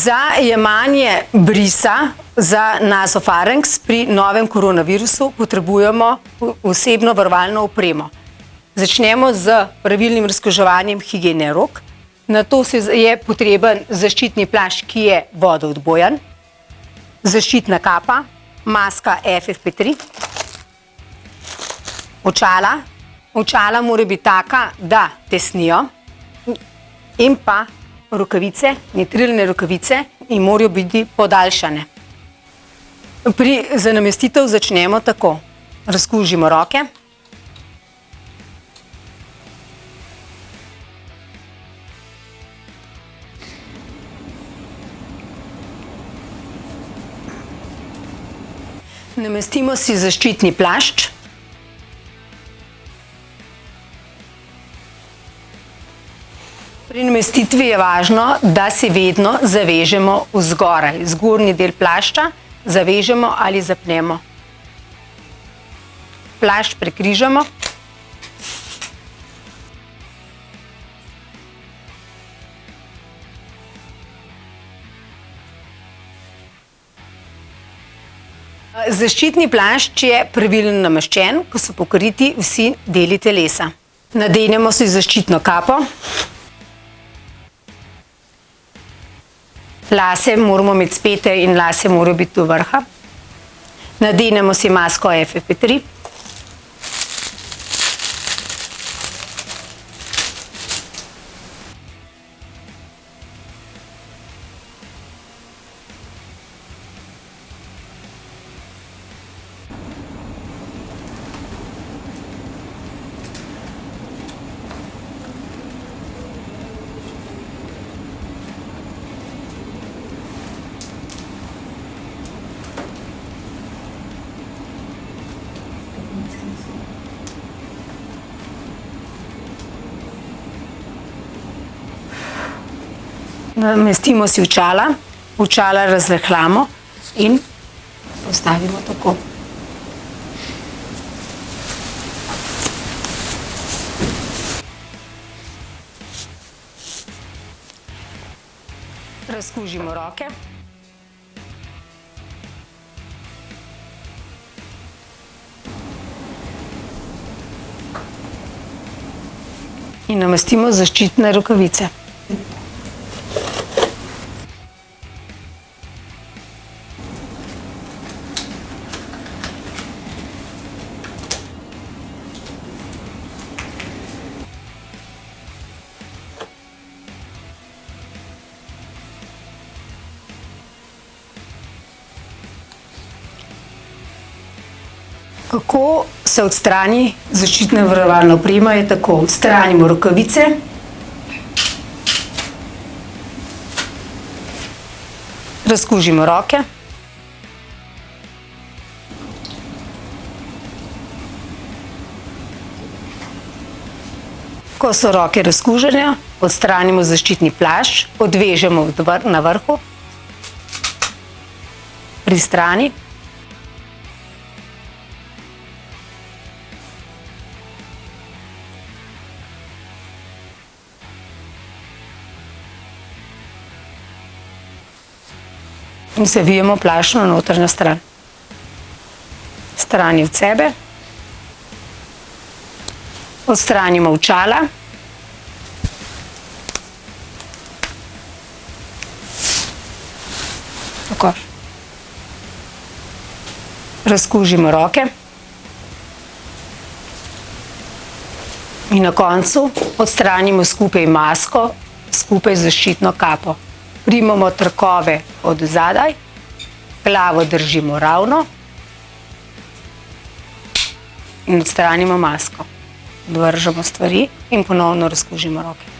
Za jemanje brisa za nasofarenks pri novem koronavirusu potrebujemo osebno varovalno opremo. Začnemo z pravilnim razkuževanjem higiene rok. Nato je potreben zaščitni plašč, ki je vodoodbojen, zaščitna kapa, maska FFP3, očala. Očala mora biti taka, da tesnijo, in pa rokavice, nitrilne rokavice, in morajo biti podaljšane. Za namestitev začnemo tako. Razkužimo roke. Namestimo si zaščitni plašč. Pri namestitvi je važno, da si vedno zavežemo vzgoraj. Zgornji del plašča zavežemo ali zapnemo. Plašč prekrižamo. Zaščitni plašč je pravilno nameščen, ko so pokriti vsi deli telesa. Nadenemo si zaščitno kapo. Lase moramo imeti spete in lase morajo biti do vrha. Nadenemo si masko FFP3. Namestimo si očala, očala razrahljamo in postavimo tako. Razkužimo roke. In namestimo zaščitne rokavice. Kako se odstrani zaščitna varovalna oprema, je tako. Odstranimo rokavice. Razkužimo roke. Ko so roke razkužene, odstranimo zaščitni plašč, odvežemo na vrhu, pri strani. In zavijemo plašč na notranjo stran. Strani od sebe. Odstranimo očala. Tako. Razkužimo roke. In na koncu odstranimo skupaj masko, skupaj z zaščitno kapo. Primamo trakove od zadaj, glavo držimo ravno in odstranimo masko. Odvržemo stvari in ponovno razkužimo roke.